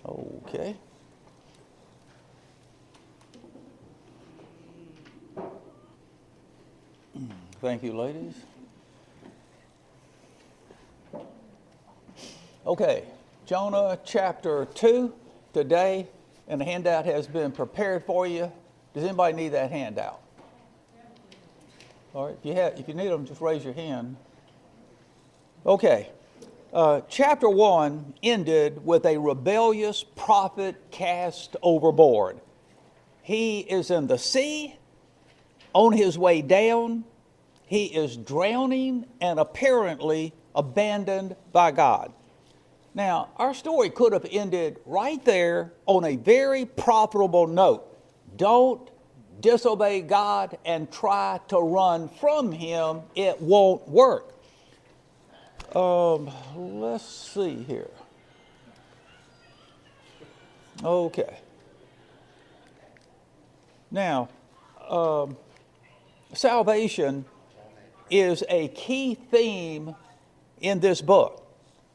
Okay. Thank you, ladies. Okay, Jonah chapter 2 today, and the handout has been prepared for you. Does anybody need that handout? All right, if you need them, just raise your hand. Okay, chapter 1 ended with a rebellious prophet cast overboard. He is in the sea, on his way down. He is drowning and apparently abandoned by God. Now, our story could have ended right there on a very profitable note. Don't disobey God and try to run from him. It won't work. Let's see here. Okay. Now, salvation is a key theme in this book.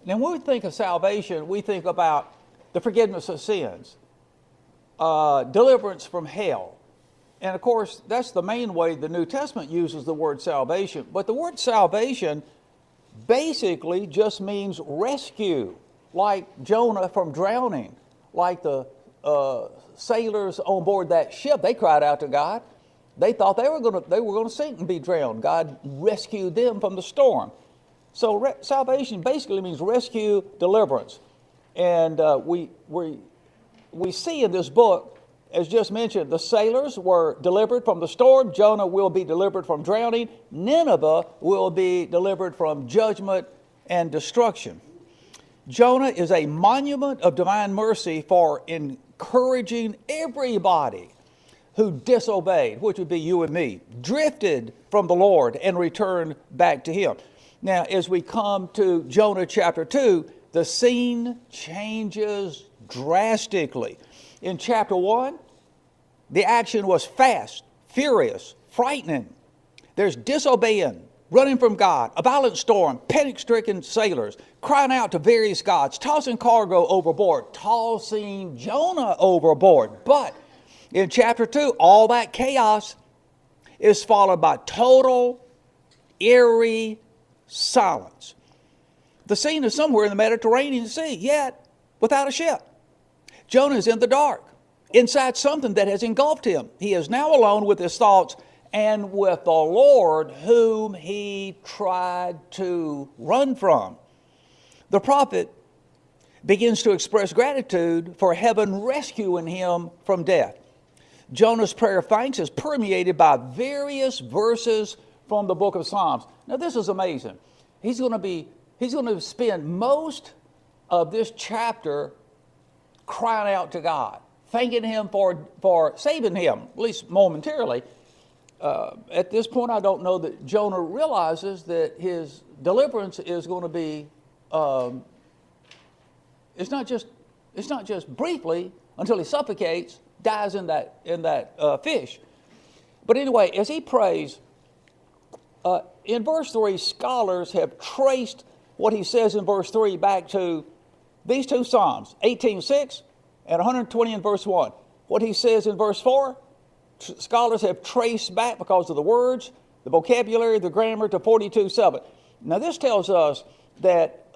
Now, when we think of salvation, we think about the forgiveness of sins, deliverance from hell. And of course, that's the main way the New Testament uses the word salvation. But the word salvation basically just means rescue, like Jonah from drowning, like the sailors on board that ship. They cried out to God. They thought they were going to sink and be drowned. God rescued them from the storm. So salvation basically means rescue, deliverance. And we see in this book, as just mentioned, the sailors were delivered from the storm. Jonah will be delivered from drowning. Nineveh will be delivered from judgment and destruction. Jonah is a monument of divine mercy for encouraging everybody who disobeyed, which would be you and me, drifted from the Lord and returned back to him. Now, as we come to Jonah chapter 2, the scene changes drastically. In chapter 1, the action was fast, furious, frightening. There's disobeying, running from God, a violent storm, panic-stricken sailors, crying out to various gods, tossing cargo overboard, tossing Jonah overboard. But in chapter 2, all that chaos is followed by total, eerie silence. The scene is somewhere in the Mediterranean Sea, yet without a ship. Jonah is in the dark, inside something that has engulfed him. He is now alone with his thoughts and with the Lord whom he tried to run from. The prophet begins to express gratitude for heaven rescuing him from death. Jonah's prayer of thanks is permeated by various verses from the book of Psalms. Now this is amazing. He's going to spend most of this chapter crying out to God, thanking him for saving him, at least momentarily. At this point, I don't know that Jonah realizes that his deliverance is going to be, it's not just briefly until he suffocates, dies in that fish. But anyway, as he prays, in verse 3, scholars have traced what he says in verse 3 back to these two Psalms, 18:6 and 120 in verse 1. What he says in verse 4, scholars have traced back because of the words, the vocabulary, the grammar to 42:7. Now this tells us that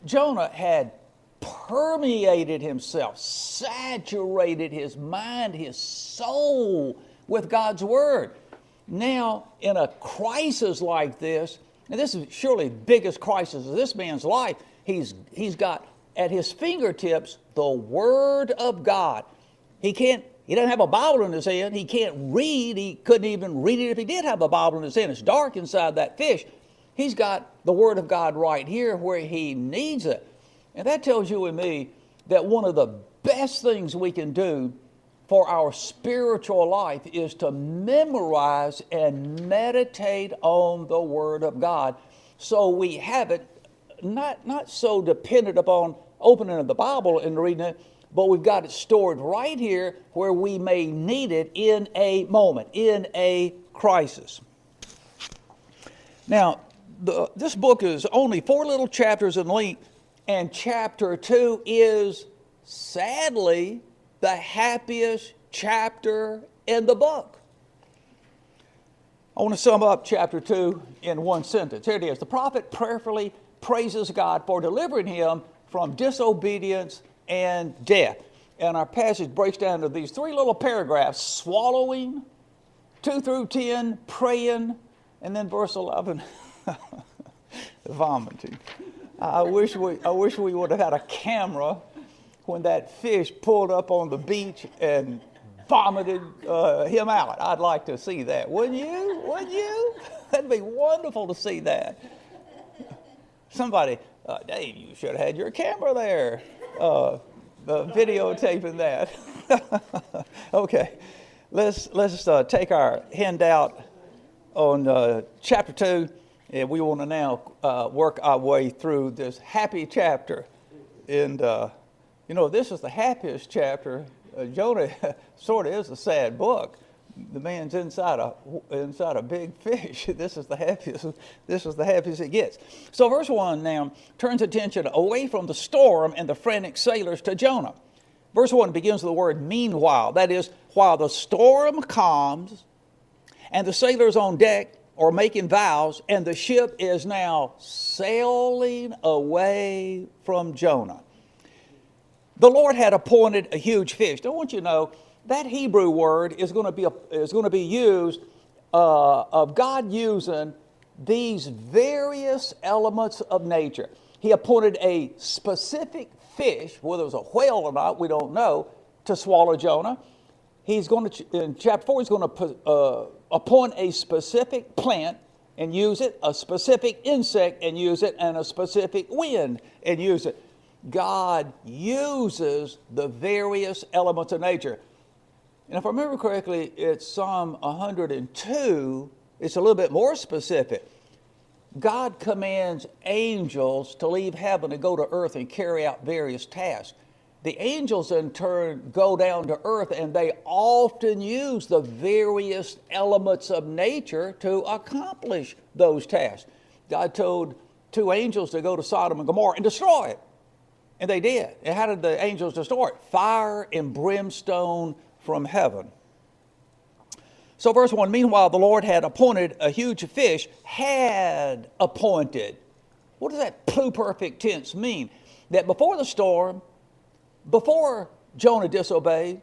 Jonah had permeated himself, saturated his mind, his soul with God's word. Now, in a crisis like this, and this is surely the biggest crisis of this man's life, he's got at his fingertips the Word of God. He doesn't have a Bible in his hand. He can't read. He couldn't even read it if he did have a Bible in his hand. It's dark inside that fish. He's got the Word of God right here where he needs it. And that tells you and me that one of the best things we can do for our spiritual life is to memorize and meditate on the Word of God, so we have it not so dependent upon opening the Bible and reading it, but we've got it stored right here where we may need it in a moment, in a crisis. Now, this book is only 4 little chapters in length, And chapter 2 is, sadly, the happiest chapter in the book. I want to sum up chapter 2 in one sentence. Here it is. The prophet prayerfully praises God for delivering him from disobedience and death. And our passage breaks down into these three little paragraphs: swallowing, 2 through 10, praying, and then verse 11, vomiting. I wish we would have had a camera when that fish pulled up on the beach and vomited him out. I'd like to see that. Wouldn't you? Wouldn't you? That'd be wonderful to see that. Somebody, Dave, you should have had your camera there, videotaping that. Okay, let's take our handout on chapter 2, and we want to now work our way through this happy chapter. And this is the happiest chapter. Jonah sort of is a sad book. The man's inside a big fish. This is the happiest it gets. So verse 1 now turns attention away from the storm and the frantic sailors to Jonah. Verse 1 begins with the word meanwhile. That is, while the storm calms and the sailors on deck are making vows, and the ship is now sailing away from Jonah. The Lord had appointed a huge fish. I want you to know that Hebrew word is going to be used of God using these various elements of nature. He appointed a specific fish, whether it was a whale or not, we don't know, to swallow Jonah. He's going to, in chapter 4, he's going to appoint a specific plant and use it, a specific insect and use it, and a specific wind and use it. God uses the various elements of nature. And if I remember correctly, it's Psalm 102, it's a little bit more specific. God commands angels to leave heaven and go to earth and carry out various tasks. The angels in turn go down to earth, and they often use the various elements of nature to accomplish those tasks. God told 2 angels to go to Sodom and Gomorrah and destroy it. And they did. And how did the angels destroy it? Fire and brimstone from heaven. So verse 1, meanwhile, the Lord had appointed a huge fish, had appointed. What does that pluperfect tense mean? That before the storm, before Jonah disobeyed,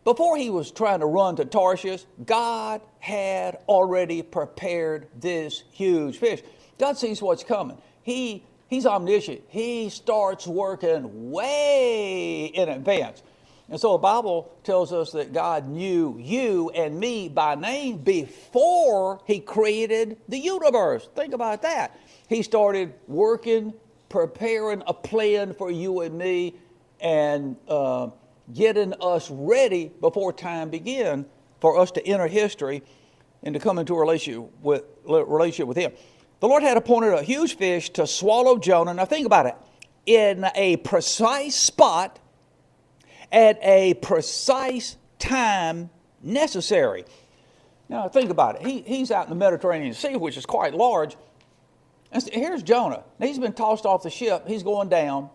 before he was trying to run to Tarshish, God had already prepared this huge fish. God sees what's coming. He's omniscient. He starts working way in advance. And so the Bible tells us that God knew you and me by name before he created the universe. Think about that. He started working, preparing a plan for you and me, and getting us ready before time began for us to enter history and to come into a relationship with him. The Lord had appointed a huge fish to swallow Jonah. Now think about it. In a precise spot, at a precise time necessary. Now think about it. He's out in the Mediterranean Sea, which is quite large. And here's Jonah. Now, he's been tossed off the ship. He's going down.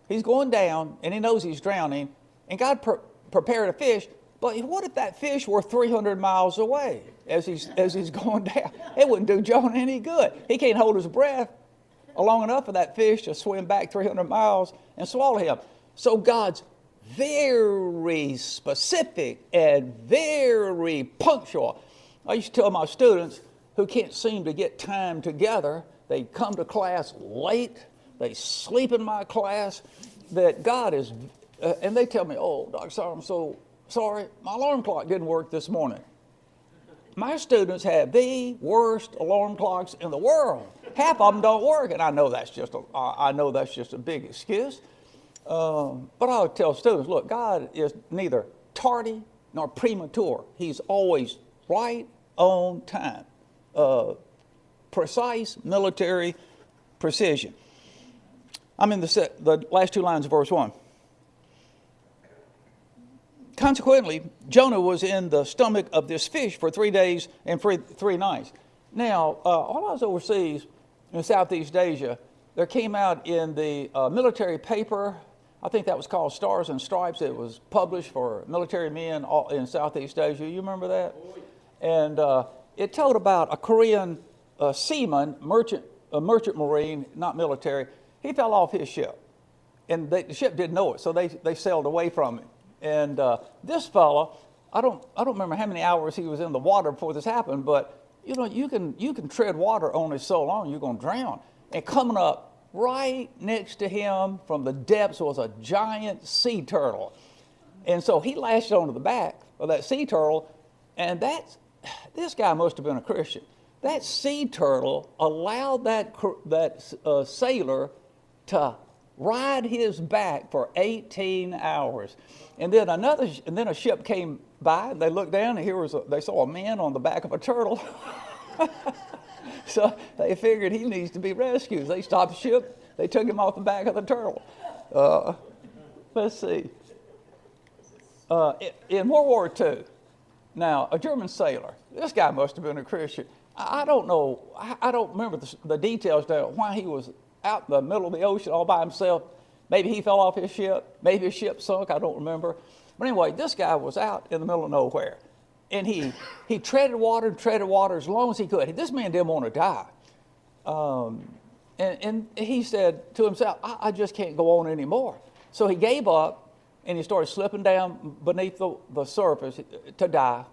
He's going down, and he knows he's drowning. And God prepared a fish. But what if that fish were 300 miles away as he's going down? It wouldn't do Jonah any good. He can't hold his breath long enough for that fish to swim back 300 miles and swallow him. So God's very specific and very punctual. I used to tell my students who can't seem to get time together, they come to class late, they sleep in my class, that God is, and they tell me, oh, Dr. Sauer, I'm so sorry, my alarm clock didn't work this morning. My students have the worst alarm clocks in the world. Half of them don't work, and I know that's just a big excuse. But I would tell students, look, God is neither tardy nor premature. He's always right on time. Precise military precision. I'm in the last 2 lines of verse 1. Consequently, Jonah was in the stomach of this fish for 3 days and 3 nights. Now, while I was overseas in Southeast Asia, there came out in the military paper, I think that was called Stars and Stripes. It was published for military men in Southeast Asia. You remember that? And it told about a Korean seaman, a merchant marine, not military. He fell off his ship, and the ship didn't know it, so they sailed away from him. And this fella, I don't remember how many hours he was in the water before this happened, but you know, you can tread water only so long, you're going to drown. And coming up right next to him from the depths was a giant sea turtle. And so he lashed onto the back of that sea turtle, and this guy must have been a Christian. That sea turtle allowed that sailor to ride his back for 18 hours. And then a ship came by, and they looked down, and they saw a man on the back of a turtle. So they figured he needs to be rescued. They stopped the ship. They took him off the back of the turtle. Let's see. In World War II, now a German sailor. This guy must have been a Christian. I don't know. I don't remember the details there. Why he was out in the middle of the ocean all by himself. Maybe he fell off his ship. Maybe his ship sunk. I don't remember. But anyway, this guy was out in the middle of nowhere. And he treaded water as long as he could. This man didn't want to die. And he said to himself, I just can't go on anymore. So he gave up, and he started slipping down beneath the surface to die.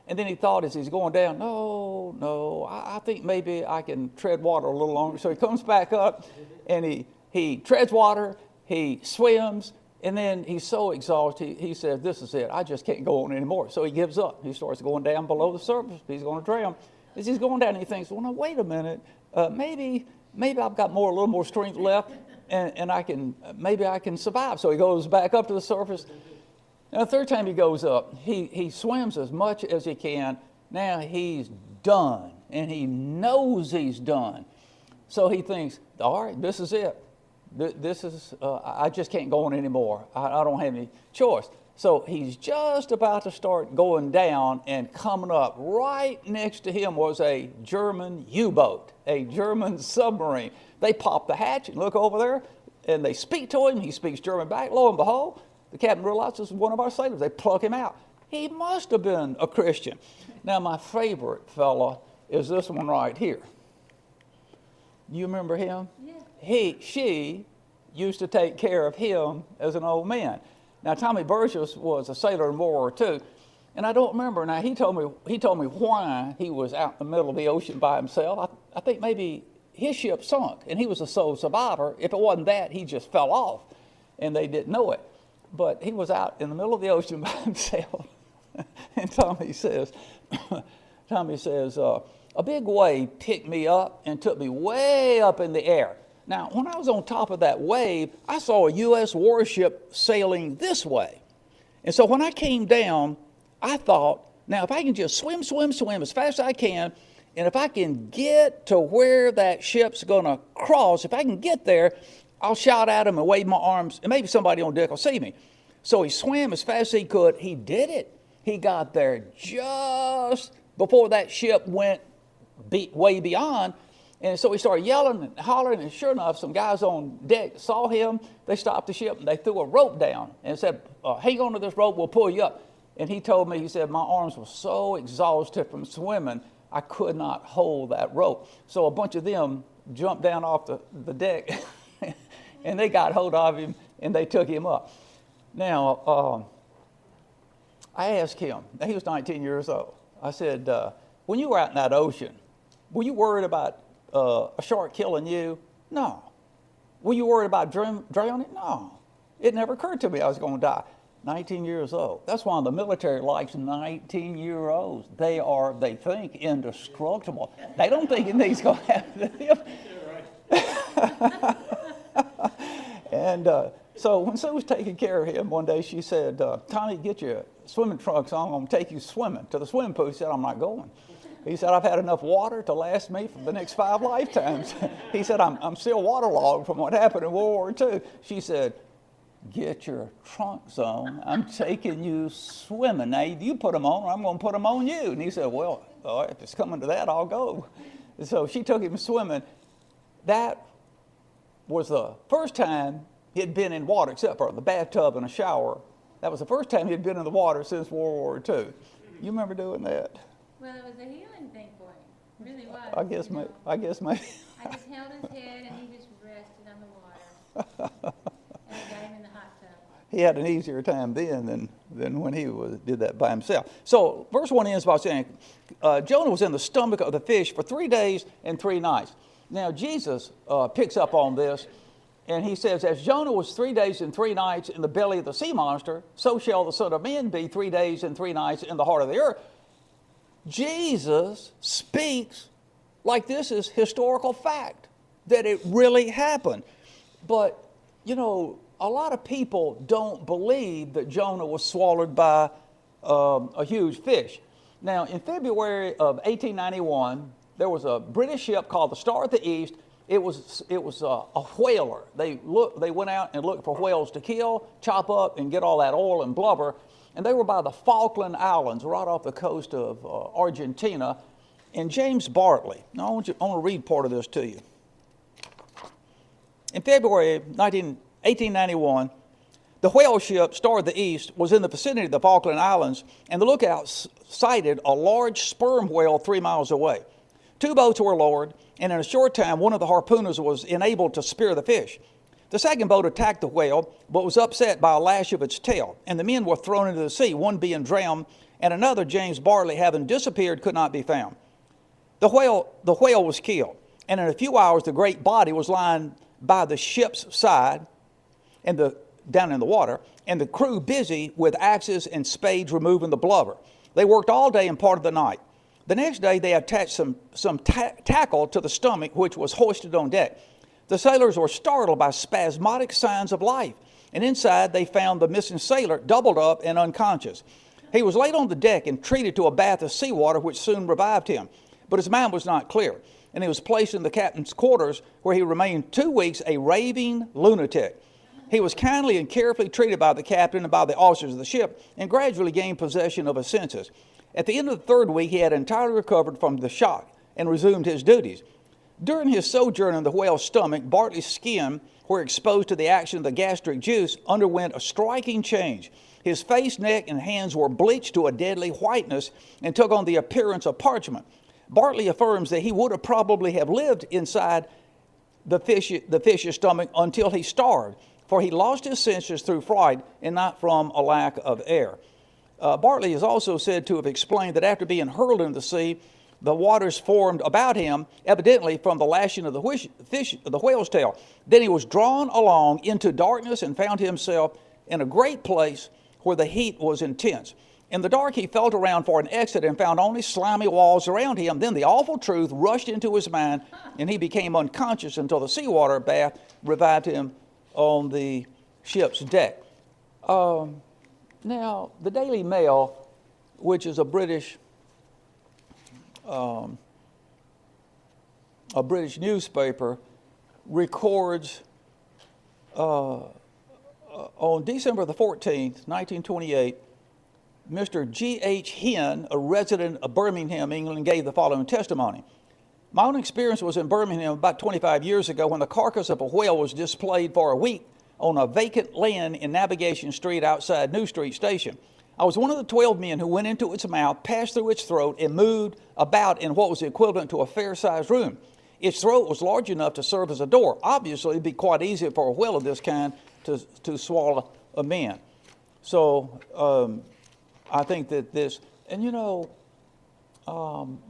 And then he thought as he's going down, no, I think maybe I can tread water a little longer. So he comes back up, and he treads water, he swims, and then he's so exhausted, he says, this is it. I just can't go on anymore. So he gives up. He starts going down below the surface. He's going to drown. As he's going down, he thinks, well, now, wait a minute. Maybe I've got a little more strength left, and maybe I can survive. So he goes back up to the surface. Now, the third time he goes up, he swims as much as he can. Now he's done, and he knows he's done. So he thinks, all right, this is it. I just can't go on anymore. I don't have any choice. So he's just about to start going down, and coming up right next to him was a German U-boat, a German submarine. They pop the hatch and look over there, and they speak to him. He speaks German back. Lo and behold, the captain realized this is one of our sailors. They pluck him out. He must have been a Christian. Now, my favorite fella is this one right here. You remember him? Yeah. She used to take care of him as an old man. Now, Tommy Burgess was a sailor in World War II, and I don't remember. Now, he told me why he was out in the middle of the ocean by himself. I think maybe his ship sunk, and he was the sole survivor. If it wasn't that, he just fell off, and they didn't know it. But he was out in the middle of the ocean by himself, and Tommy says, a big wave picked me up and took me way up in the air. Now, when I was on top of that wave, I saw a U.S. warship sailing this way. And so when I came down, I thought, now if I can just swim as fast as I can, and if I can get to where that ship's going to cross, if I can get there, I'll shout at him and wave my arms, and maybe somebody on deck will see me. So he swam as fast as he could. He did it. He got there just before that ship went way beyond. And so he started yelling and hollering, and sure enough, some guys on deck saw him. They stopped the ship, and they threw a rope down and said, hang on to this rope, we'll pull you up. And he told me, he said, my arms were so exhausted from swimming, I could not hold that rope. So a bunch of them jumped down off the deck, and they got hold of him, and they took him up. Now, I asked him, he was 19 years old. I said, when you were out in that ocean, were you worried about a shark killing you? No. Were you worried about drowning? No. It never occurred to me I was going to die. 19 years old. That's why the military likes 19-year-olds. They think indestructible. They don't think anything's going to happen to them. And so when Sue was taking care of him one day, she said, Tommy, get your swimming trunks on. I'm going to take you swimming to the swimming pool. He said, I'm not going. He said, I've had enough water to last me for the next 5 lifetimes. He said, I'm still waterlogged from what happened in World War II. She said, get your trunks on. I'm taking you swimming. Now, you put them on, or I'm going to put them on you. And he said, well, if it's coming to that, I'll go. And so she took him swimming. That was the first time he had been in water, except for the bathtub and a shower. That was the first time he had been in the water since World War II. You remember doing that? Well, it was a healing thing for him. It really was. I guess I maybe. just held his head and he just rested on the water. And I got him in the hot tub. He had an easier time then than when he did that by himself. So verse 1 ends by saying, Jonah was in the stomach of the fish for 3 days and 3 nights. Now Jesus picks up on this, and he says, as Jonah was 3 days and 3 nights in the belly of the sea monster, so shall the Son of Man be 3 days and 3 nights in the heart of the earth. Jesus speaks like this is historical fact, that it really happened. But, you know, a lot of people don't believe that Jonah was swallowed by a huge fish. Now, in February of 1891, there was a British ship called the Star of the East. It was a whaler. They went out and looked for whales to kill, chop up, and get all that oil and blubber. And they were by the Falkland Islands, right off the coast of Argentina. And James Bartley, now I want to read part of this to you. In February 1891, the whale ship Star of the East was in the vicinity of the Falkland Islands, and the lookout sighted a large sperm whale 3 miles away. 2 boats were lowered, and in a short time, one of the harpooners was enabled to spear the fish. The second boat attacked the whale, but was upset by a lash of its tail, and the men were thrown into the sea, one being drowned, and another, James Bartley, having disappeared, could not be found. The whale was killed, and in a few hours, the great body was lying by the ship's side, down in the water, and the crew busy with axes and spades removing the blubber. They worked all day and part of the night. The next day, they attached some tackle to the stomach, which was hoisted on deck. The sailors were startled by spasmodic signs of life, and inside they found the missing sailor doubled up and unconscious. He was laid on the deck and treated to a bath of seawater, which soon revived him, but his mind was not clear, and he was placed in the captain's quarters, where he remained 2 weeks a raving lunatic. He was kindly and carefully treated by the captain and by the officers of the ship, and gradually gained possession of his senses. At the end of the 3rd week, he had entirely recovered from the shock and resumed his duties. During his sojourn in the whale's stomach, Bartley's skin, where exposed to the action of the gastric juice, underwent a striking change. His face, neck, and hands were bleached to a deadly whiteness and took on the appearance of parchment. Bartley affirms that he would have probably have lived inside the fish's stomach until he starved, for he lost his senses through fright and not from a lack of air. Bartley is also said to have explained that after being hurled into the sea, the waters formed about him, evidently from the lashing of the whale's tail. Then he was drawn along into darkness and found himself in a great place where the heat was intense. In the dark, he felt around for an exit and found only slimy walls around him. Then the awful truth rushed into his mind, and he became unconscious until the seawater bath revived him on the ship's deck. Now, the Daily Mail, which is a British newspaper, records on December the 14th, 1928, Mr. G.H. Hen, a resident of Birmingham, England, gave the following testimony. My own experience was in Birmingham about 25 years ago when the carcass of a whale was displayed for a week on a vacant land in Navigation Street outside New Street Station. I was one of the 12 men who went into its mouth, passed through its throat, and moved about in what was equivalent to a fair-sized room. Its throat was large enough to serve as a door. Obviously, it'd be quite easy for a whale of this kind to swallow a man. So I think that this, and you know,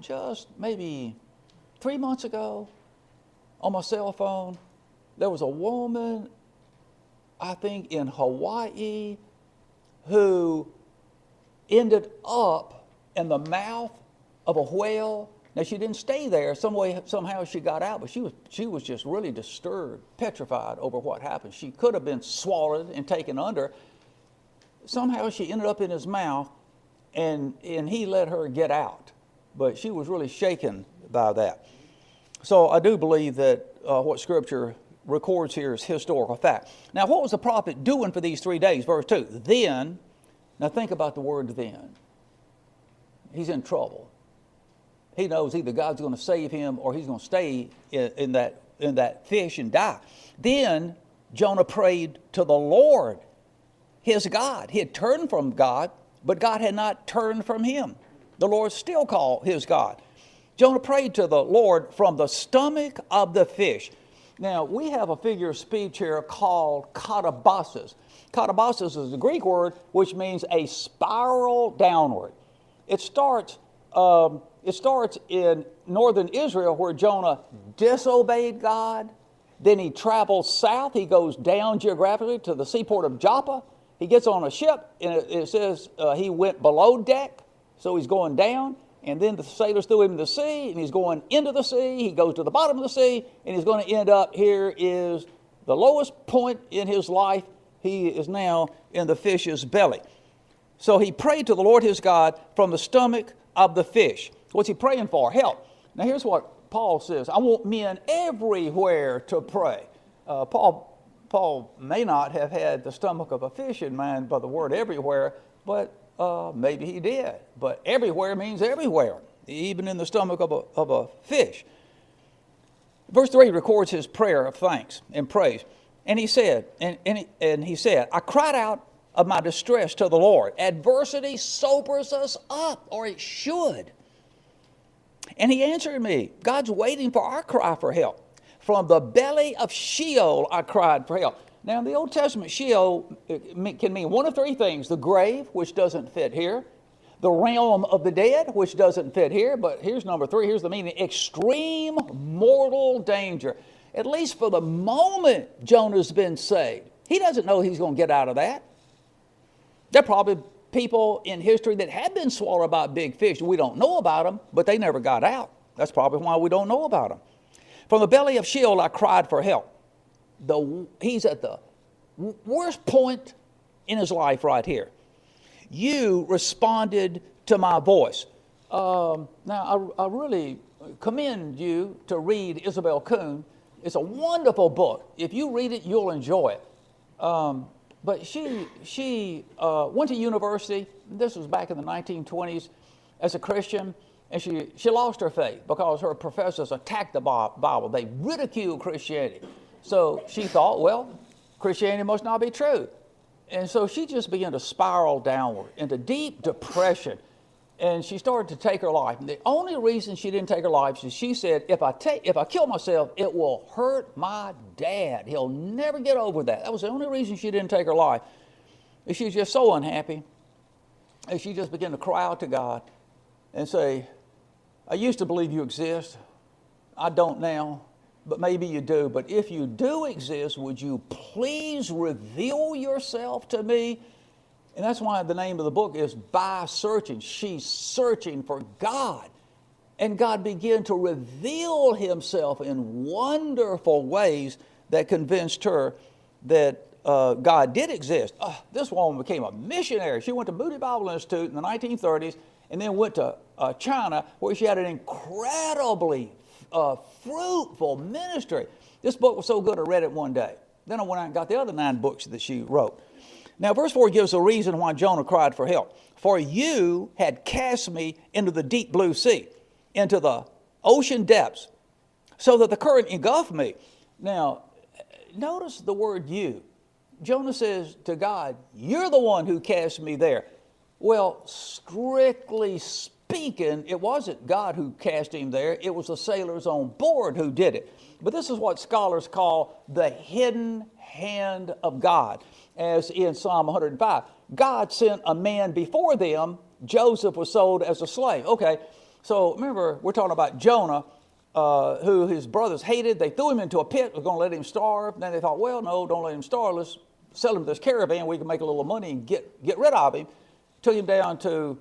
just maybe 3 months ago on my cell phone, there was a woman, I think in Hawaii, who ended up in the mouth of a whale. Now, she didn't stay there. Somehow she got out, but she was just really disturbed, petrified over what happened. She could have been swallowed and taken under. Somehow she ended up in his mouth, and he let her get out. But she was really shaken by that. So I do believe that what Scripture records here is historical fact. Now, what was the prophet doing for these 3 days? Verse 2, then, now think about the word then. He's in trouble. He knows either God's going to save him or he's going to stay in that in that fish and die. Then Jonah prayed to the Lord, his God. He had turned from God, but God had not turned from him. The Lord still called his God. Jonah prayed to the Lord from the stomach of the fish. Now, we have a figure of speech here called katabasis. Katabasis is the Greek word which means a spiral downward. It starts in northern Israel where Jonah disobeyed God. Then he travels south. He goes down geographically to the seaport of Joppa. He gets on a ship, and it says he went below deck, so he's going down. And then the sailors threw him in the sea, and he's going into the sea. He goes to the bottom of the sea, and he's going to end up, here is the lowest point in his life. He is now in the fish's belly. So he prayed to the Lord his God from the stomach of the fish. What's he praying for? Help. Now here's what Paul says. I want men everywhere to pray. Paul may not have had the stomach of a fish in mind by the word everywhere, but maybe he did. But everywhere means everywhere, even in the stomach of a fish. Verse 3 records his prayer of thanks and praise. And he said, I cried out of my distress to the Lord. Adversity sobers us up, or it should. And he answered me. God's waiting for our cry for help. From the belly of Sheol I cried for help. Now in the Old Testament, Sheol can mean one of three things. The grave, which doesn't fit here. The realm of the dead, which doesn't fit here. But here's number three. Here's the meaning. Extreme mortal danger. At least for the moment Jonah's been saved. He doesn't know he's going to get out of that. There are probably people in history that have been swallowed by big fish. We don't know about them, but they never got out. That's probably why we don't know about them. From the belly of Sheol I cried for help. He's at the worst point in his life right here. You responded to my voice. Now, I really commend you to read Isabel Kuhn. It's a wonderful book. If you read it, you'll enjoy it. But she went to university. This was back in the 1920s as a Christian. And she lost her faith because her professors attacked the Bible. They ridiculed Christianity. So she thought, well, Christianity must not be true. And so she just began to spiral downward into deep depression. And she started to take her life. And the only reason she didn't take her life is she said, if I kill myself, it will hurt my dad. He'll never get over that. That was the only reason she didn't take her life. And she was just so unhappy. And she just began to cry out to God and say, I used to believe you exist. I don't now, but maybe you do. But if you do exist, would you please reveal yourself to me? And that's why the name of the book is By Searching. She's searching for God. And God began to reveal himself in wonderful ways that convinced her that God did exist. This woman became a missionary. She went to Moody Bible Institute in the 1930s and then went to China, where she had an incredibly fruitful ministry. This book was so good I read it one day. Then I went out and got the other 9 books that she wrote. Now, verse 4 gives a reason why Jonah cried for help. For you had cast me into the deep blue sea, into the ocean depths, so that the current engulfed me. Now, notice the word you. Jonah says to God, you're the one who cast me there. Well, strictly speaking, it wasn't God who cast him there. It was the sailors on board who did it. But this is what scholars call the hidden hand of God. As in Psalm 105, God sent a man before them. Joseph was sold as a slave. Okay, so remember, we're talking about Jonah, who his brothers hated. They threw him into a pit. We're going to let him starve. Then they thought, well, no, don't let him starve. Let's sell him to this caravan. We can make a little money and get rid of him. Took him down to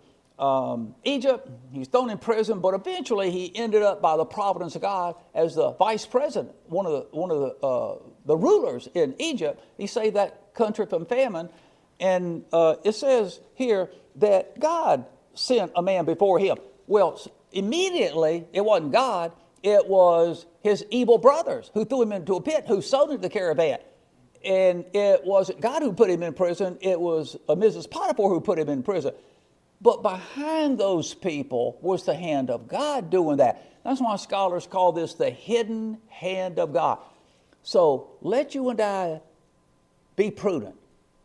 Egypt. He's thrown in prison, but eventually he ended up, by the providence of God, as the vice president, one of the rulers in Egypt. He saved that country from famine. And it says here that God sent a man before him. Well, immediately it wasn't God, it was his evil brothers who threw him into a pit, who sold him to the caravan. And it wasn't God who put him in prison, it was Mrs. Potiphar who put him in prison. But behind those people was the hand of God doing that. That's why scholars call this the hidden hand of God. So let you and I be prudent.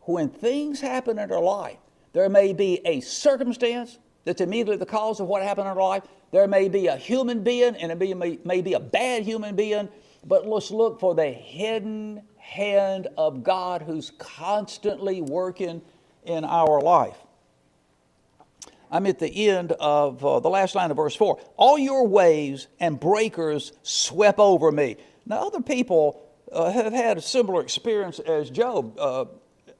When things happen in our life, there may be a circumstance that's immediately the cause of what happened in our life. There may be a human being, and it may be a bad human being, but let's look for the hidden hand of God who's constantly working in our life. I'm at the end of the last line of verse 4. All your waves and breakers swept over me. Now, other people have had a similar experience as Job,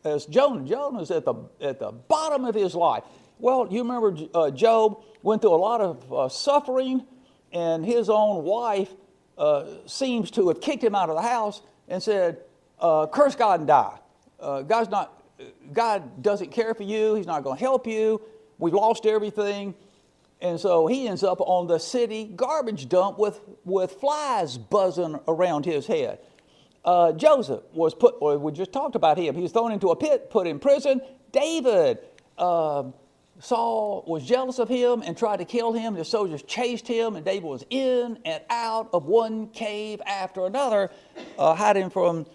as Jonah. Jonah's at the bottom of his life. Well, you remember Job went through a lot of suffering, and his own wife seems to have kicked him out of the house and said, curse God and die. God doesn't care for you. He's not going to help you. We've lost everything. And so he ends up on the city garbage dump with flies buzzing around his head. Joseph was we just talked about him. He was thrown into a pit, put in prison. David, Saul was jealous of him and tried to kill him. The soldiers chased him, and David was in and out of one cave after another, hiding from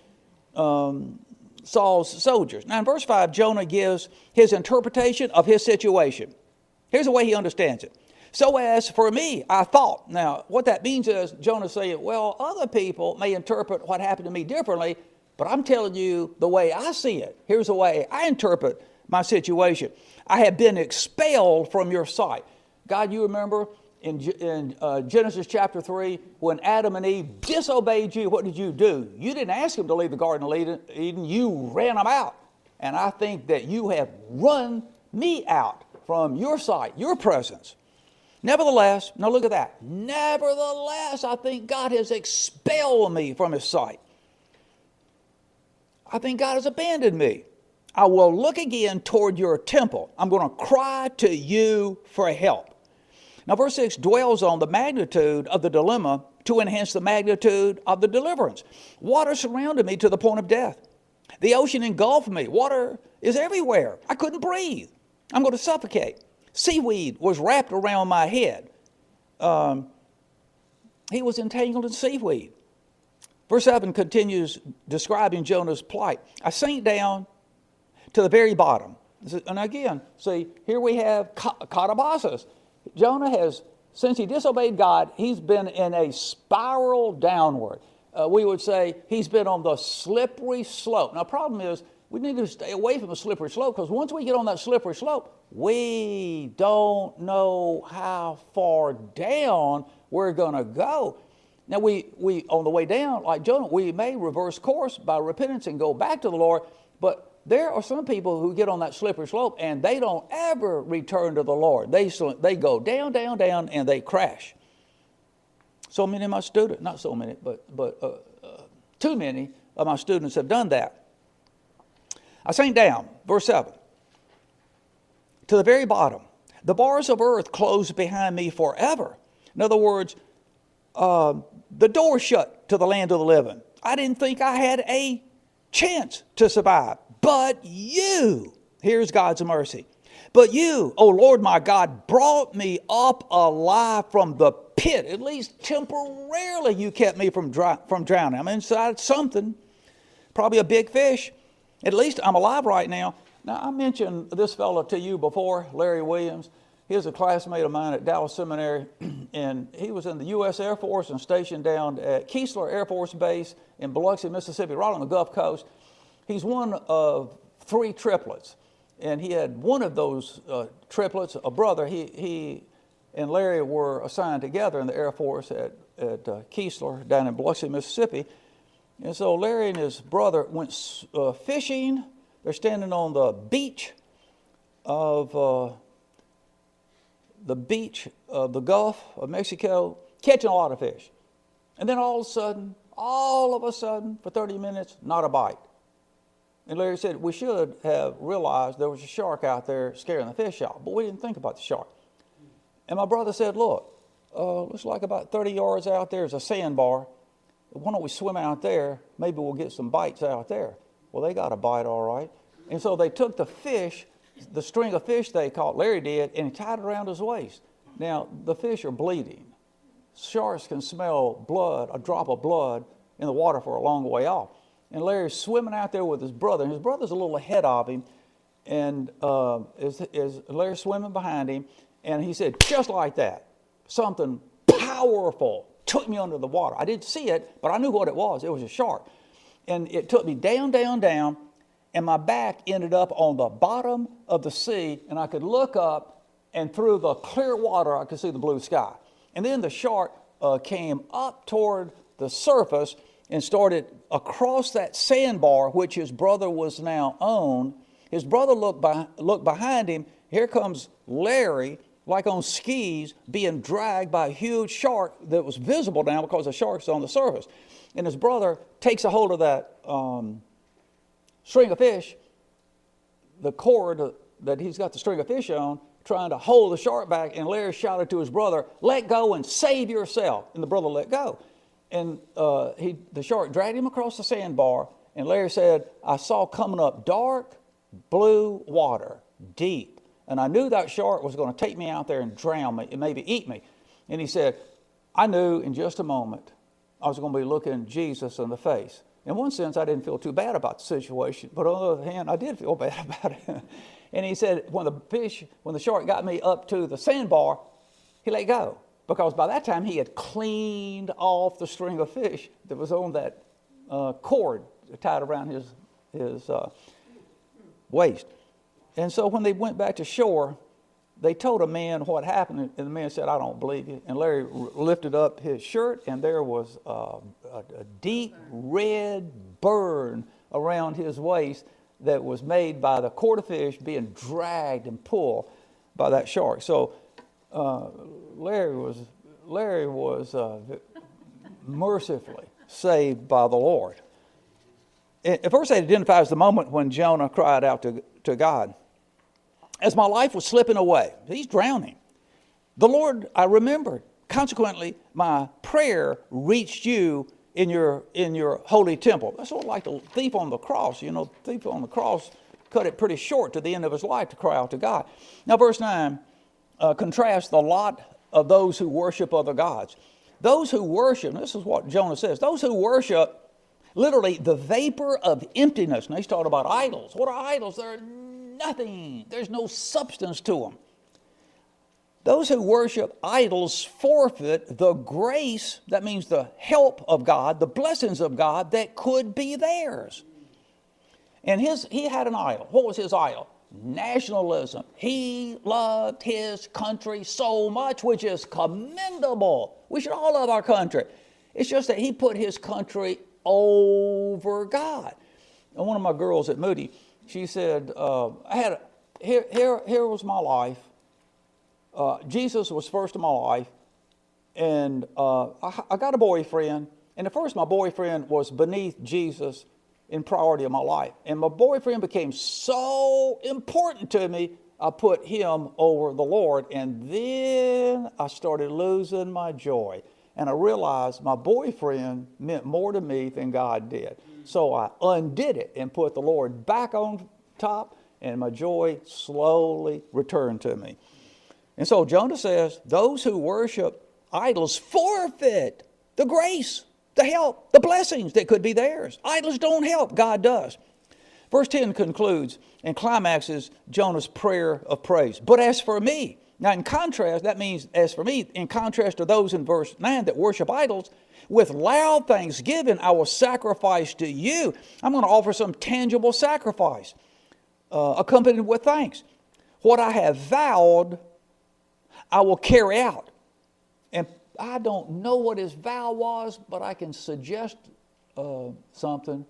Saul's soldiers. Now in verse 5, Jonah gives his interpretation of his situation. Here's the way he understands it. So as for me, I thought. Now, what that means is Jonah's saying, well, other people may interpret what happened to me differently, but I'm telling you the way I see it. Here's the way I interpret my situation. I have been expelled from your sight. God, you remember in Genesis chapter 3, when Adam and Eve disobeyed you, what did you do? You didn't ask them to leave the Garden of Eden. You ran them out. And I think that you have run me out from your sight, your presence. Nevertheless, now look at that. Nevertheless, I think God has expelled me from his sight. I think God has abandoned me. I will look again toward your temple. I'm going to cry to you for help. Now, verse 6 dwells on the magnitude of the dilemma to enhance the magnitude of the deliverance. Water surrounded me to the point of death. The ocean engulfed me. Water is everywhere. I couldn't breathe. I'm going to suffocate. Seaweed was wrapped around my head. He was entangled in seaweed. Verse 7 continues describing Jonah's plight. I sank down to the very bottom. And again, see, here we have katabasis. Jonah has, since he disobeyed God, he's been in a spiral downward. We would say he's been on the slippery slope. Now, the problem is we need to stay away from the slippery slope, because once we get on that slippery slope, we don't know how far down we're going to go. Now, we on the way down, like Jonah, we may reverse course by repentance and go back to the Lord, but there are some people who get on that slippery slope and they don't ever return to the Lord. They go down, down, down, and they crash. So many of my students, not so many, but too many of my students have done that. I sank down, verse 7, to the very bottom. The bars of earth closed behind me forever. In other words, the door shut to the land of the living. I didn't think I had a chance to survive. But you, here's God's mercy. But you, O Lord my God, brought me up alive from the pit. At least temporarily you kept me from drowning. I'm inside something, probably a big fish. At least I'm alive right now. Now, I mentioned this fellow to you before, Larry Williams. He was a classmate of mine at Dallas Seminary, and he was in the U.S. Air Force and stationed down at Keesler Air Force Base in Biloxi, Mississippi, right on the Gulf Coast. He's one of 3 triplets, and he had one of those triplets, a brother. He and Larry were assigned together in the Air Force at Keesler down in Biloxi, Mississippi. And so Larry and his brother went fishing. They're standing on the beach of the Gulf of Mexico, catching a lot of fish. And then all of a sudden, for 30 minutes, not a bite. And Larry said, we should have realized there was a shark out there scaring the fish off, but we didn't think about the shark. And my brother said, look, looks like about 30 yards out there is a sandbar. Why don't we swim out there? Maybe we'll get some bites out there. Well, they got a bite all right. And so they took the fish, the string of fish they caught, Larry did, and he tied it around his waist. Now, the fish are bleeding. Sharks can smell blood, a drop of blood in the water for a long way off. And Larry's swimming out there with his brother, and his brother's a little ahead of him, and is Larry's swimming behind him, and he said, just like that, something powerful took me under the water. I didn't see it, but I knew what it was. It was a shark. And it took me down, down, down, and my back ended up on the bottom of the sea, and I could look up, and through the clear water, I could see the blue sky. And then the shark came up toward the surface and started across that sandbar, which his brother was now on. His brother looked behind him. Here comes Larry, like on skis, being dragged by a huge shark that was visible now because the shark's on the surface. And his brother takes a hold of that string of fish, the cord that he's got the string of fish on, trying to hold the shark back, and Larry shouted to his brother, let go and save yourself. And the brother let go. And the shark dragged him across the sandbar, and Larry said, I saw coming up dark blue water, deep. And I knew that shark was going to take me out there and drown me and maybe eat me. And he said, I knew in just a moment I was going to be looking Jesus in the face. In one sense, I didn't feel too bad about the situation, but on the other hand, I did feel bad about it. And he said, when the shark got me up to the sandbar, he let go. Because by that time, he had cleaned off the string of fish that was on that cord tied around his waist. And so when they went back to shore, they told a man what happened, and the man said, I don't believe you. And Larry lifted up his shirt, and there was a deep red burn around his waist that was made by the cord of fish being dragged and pulled by that shark. So Larry was mercifully saved by the Lord. At verse 8 identifies the moment when Jonah cried out to God. As my life was slipping away, he's drowning. The Lord, I remembered. Consequently, my prayer reached you in your holy temple. That's sort of like the thief on the cross. You know, the thief on the cross cut it pretty short to the end of his life to cry out to God. Now, verse 9 contrasts the lot of those who worship other gods. Those who worship, this is what Jonah says, those who worship literally the vapor of emptiness. Now, he's talking about idols. What are idols? They're nothing. There's no substance to them. Those who worship idols forfeit the grace, that means the help of God, the blessings of God that could be theirs. And he had an idol. What was his idol? Nationalism. He loved his country so much, which is commendable. We should all love our country. It's just that he put his country over God. And one of my girls at Moody, she said, here was my life. Jesus was first in my life, and I got a boyfriend, and at first my boyfriend was beneath Jesus in priority of my life. And my boyfriend became so important to me, I put him over the Lord, and then I started losing my joy. And I realized my boyfriend meant more to me than God did. So I undid it and put the Lord back on top, and my joy slowly returned to me. And so Jonah says, those who worship idols forfeit the grace, the help, the blessings that could be theirs. Idols don't help, God does. Verse 10 concludes and climaxes Jonah's prayer of praise. But as for me, now in contrast, that means as for me, in contrast to those in verse 9 that worship idols, with loud thanksgiving I will sacrifice to you. I'm going to offer some tangible sacrifice, accompanied with thanks. What I have vowed, I will carry out. And I don't know what his vow was, but I can suggest something.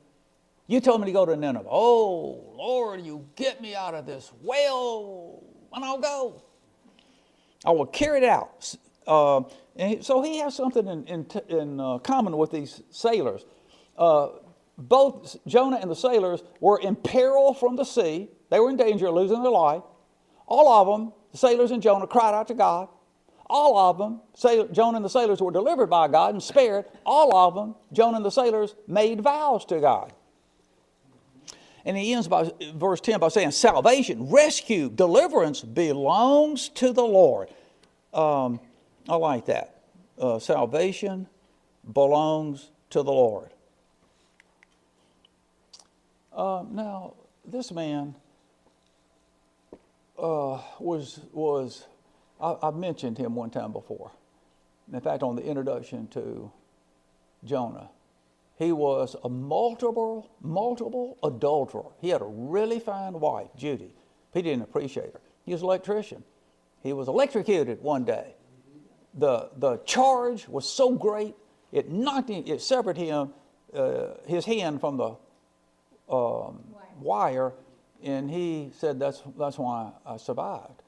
You told me to go to Nineveh. Oh, Lord, you get me out of this well, and I'll go. I will carry it out. And so he has something in common with these sailors. Both Jonah and the sailors were in peril from the sea. They were in danger of losing their life. All of them, the sailors and Jonah, cried out to God. All of them, Jonah and the sailors were delivered by God and spared. All of them, Jonah and the sailors, made vows to God. And he ends by verse 10 by saying, salvation, rescue, deliverance belongs to the Lord. I like that. Salvation belongs to the Lord. Now, this man I've mentioned him one time before. In fact, on the introduction to Jonah, he was a multiple adulterer. He had a really fine wife, Judy. He didn't appreciate her. He was an electrician. He was electrocuted one day. The charge was so great, it severed him, his hand from the wire, and he said, that's why I survived.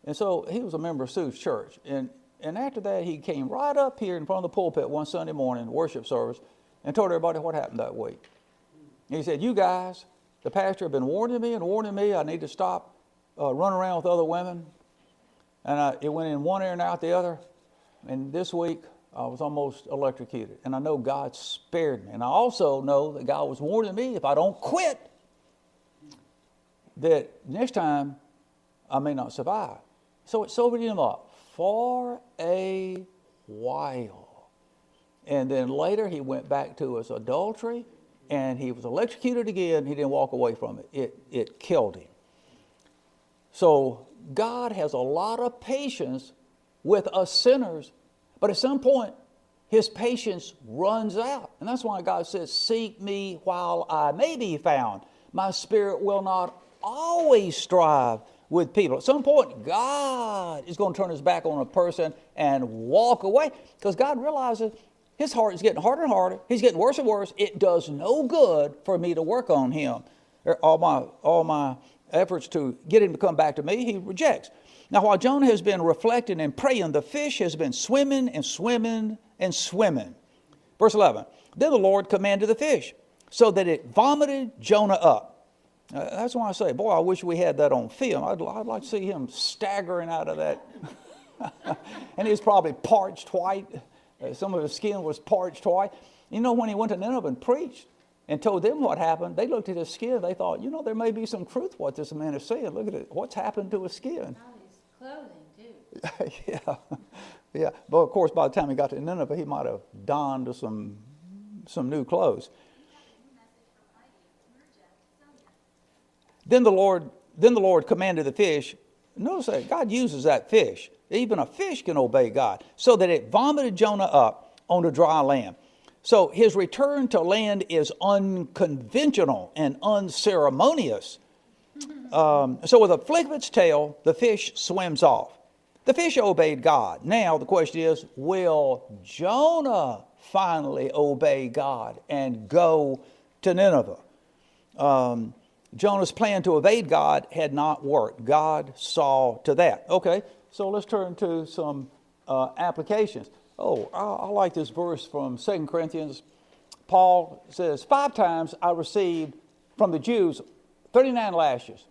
And so he was a member of Sue's church. And after that, he came right up here in front of the pulpit one Sunday morning, worship service, and told everybody what happened that week. And he said, you guys, the pastor had been warning me I need to stop running around with other women. And it went in one ear and out the other. And this week, I was almost electrocuted. And I know God spared me. And I also know that God was warning me, if I don't quit, that next time I may not survive. So it sobered him up for a while. And then later he went back to his adultery, and he was electrocuted again. He didn't walk away from it. It killed him. So God has a lot of patience with us sinners, but at some point his patience runs out. And that's why God says, seek me while I may be found. My spirit will not always strive with people. At some point, God is going to turn his back on a person and walk away, because God realizes his heart is getting harder and harder. He's getting worse and worse. It does no good for me to work on him. All my efforts to get him to come back to me, he rejects. Now, while Jonah has been reflecting and praying, the fish has been swimming and swimming and swimming. Verse 11, then the Lord commanded the fish, so that it vomited Jonah up. That's why I say, boy, I wish we had that on film. I'd like to see him staggering out of that. And he was probably parched white. Some of his skin was parched white. You know, when he went to Nineveh and preached and told them what happened, they looked at his skin. They thought, you know, there may be some truth what this man is saying. Look at it. What's happened to his skin? All his clothing, too. Yeah. But, of course, by the time he got to Nineveh, he might have donned some new clothes. Then the Lord commanded the fish. Notice that God uses that fish. Even a fish can obey God. So that it vomited Jonah up on the dry land. So his return to land is unconventional and unceremonious. So with a flick of its tail, the fish swims off. The fish obeyed God. Now the question is, will Jonah finally obey God and go to Nineveh? Jonah's plan to evade God had not worked. God saw to that. Okay, so let's turn to some applications. I like this verse from 2 Corinthians. Paul says, 5 times I received from the Jews 39 lashes.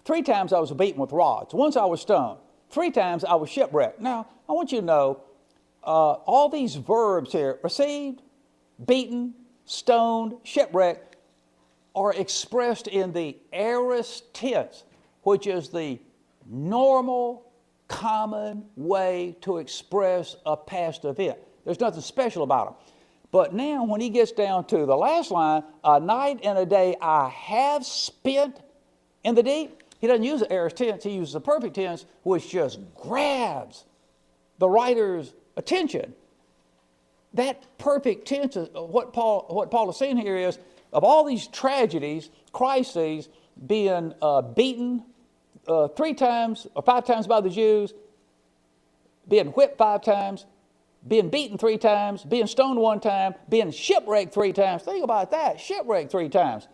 3 times I was beaten with rods. Once I was stoned. 3 times I was shipwrecked. Now, I want you to know, all these verbs here, received, beaten, stoned, shipwrecked, are expressed in the aorist tense, which is the normal, common way to express a past event. There's nothing special about them. But now when he gets down to the last line, a night and a day I have spent in the deep, he doesn't use the aorist tense, he uses the perfect tense, which just grabs the writer's attention. That perfect tense, what Paul is saying here is, of all these tragedies, crises, being beaten 3 times or 5 times by the Jews, being whipped 5 times, being beaten 3 times, being stoned 1 time, being shipwrecked 3 times. Think about that, shipwrecked 3 times.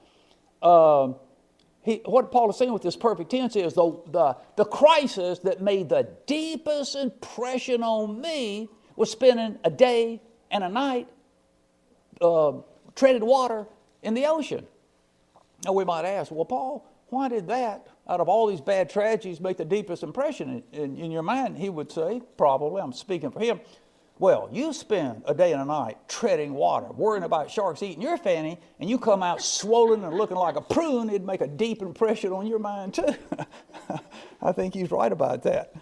What Paul is saying with this perfect tense is the crisis that made the deepest impression on me was spending a day and a night treaded water in the ocean. Now we might ask, well, Paul, why did that, out of all these bad tragedies, make the deepest impression in your mind? He would say, probably, I'm speaking for him, Well, you spend a day and a night treading water, worrying about sharks eating your fanny, and you come out swollen and looking like a prune, it'd make a deep impression on your mind too. I think he's right about that.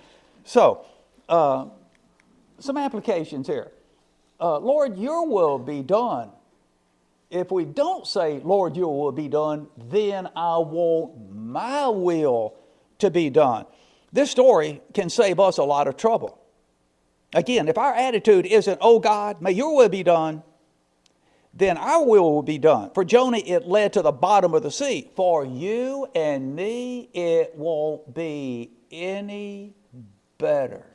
So, some applications here. Lord, your will be done. If we don't say, Lord, your will be done, then I want my will to be done. This story can save us a lot of trouble. Again, if our attitude isn't, oh God, may your will be done, then our will be done. For Jonah, it led to the bottom of the sea. For you and me, it won't be any better.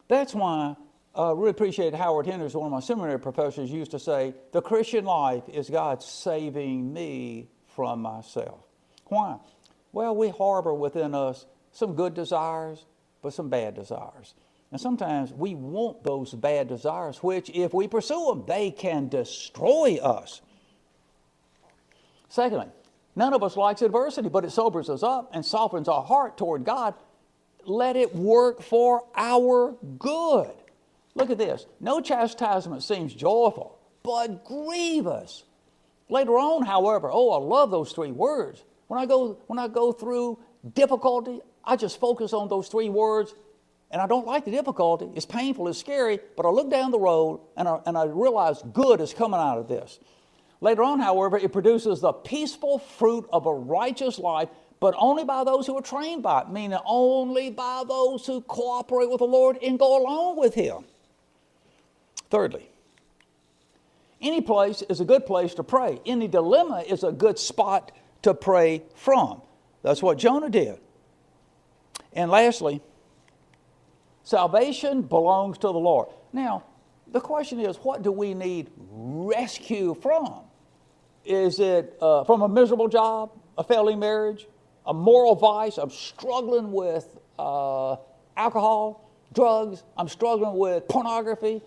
That's why I really appreciate Howard Henders, one of my seminary professors, used to say, the Christian life is God saving me from myself. Why? Well, we harbor within us some good desires, but some bad desires. And sometimes we want those bad desires, which if we pursue them, they can destroy us. Secondly, none of us likes adversity, but it sobers us up and softens our heart toward God. Let it work for our good. Look at this. No chastisement seems joyful, but grievous. Later on, however, I love those three words. When I go through difficulty, I just focus on those three words. And I don't like the difficulty. It's painful, it's scary, but I look down the road and I realize good is coming out of this. Later on, however, it produces the peaceful fruit of a righteous life, but only by those who are trained by it, meaning only by those who cooperate with the Lord and go along with Him. Thirdly, any place is a good place to pray. Any dilemma is a good spot to pray from. That's what Jonah did. And lastly, salvation belongs to the Lord. Now, the question is, what do we need rescue from? Is it from a miserable job, a failing marriage, a moral vice? I'm struggling with alcohol, drugs. I'm struggling with pornography,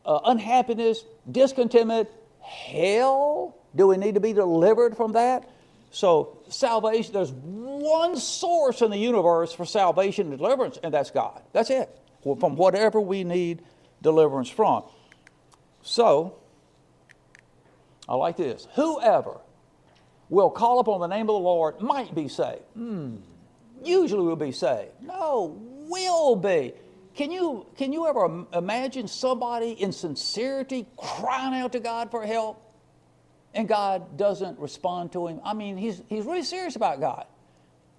unhappiness, discontentment, hell. Do we need to be delivered from that? So salvation, there's one source in the universe for salvation and deliverance, and that's God. That's it. From whatever we need deliverance from. So, I like this. Whoever will call upon the name of the Lord might be saved. Usually will be saved. No, will be. Can you ever imagine somebody in sincerity crying out to God for help and God doesn't respond to him? I mean, he's really serious about God.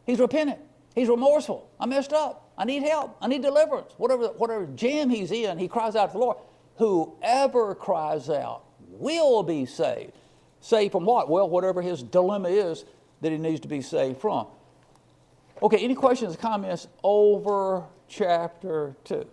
He's repentant. He's remorseful. I messed up. I need help. I need deliverance. Whatever jam he's in, he cries out to the Lord. Whoever cries out will be saved. Saved from what? Well, whatever his dilemma is that he needs to be saved from. Okay, any questions or comments over chapter 2?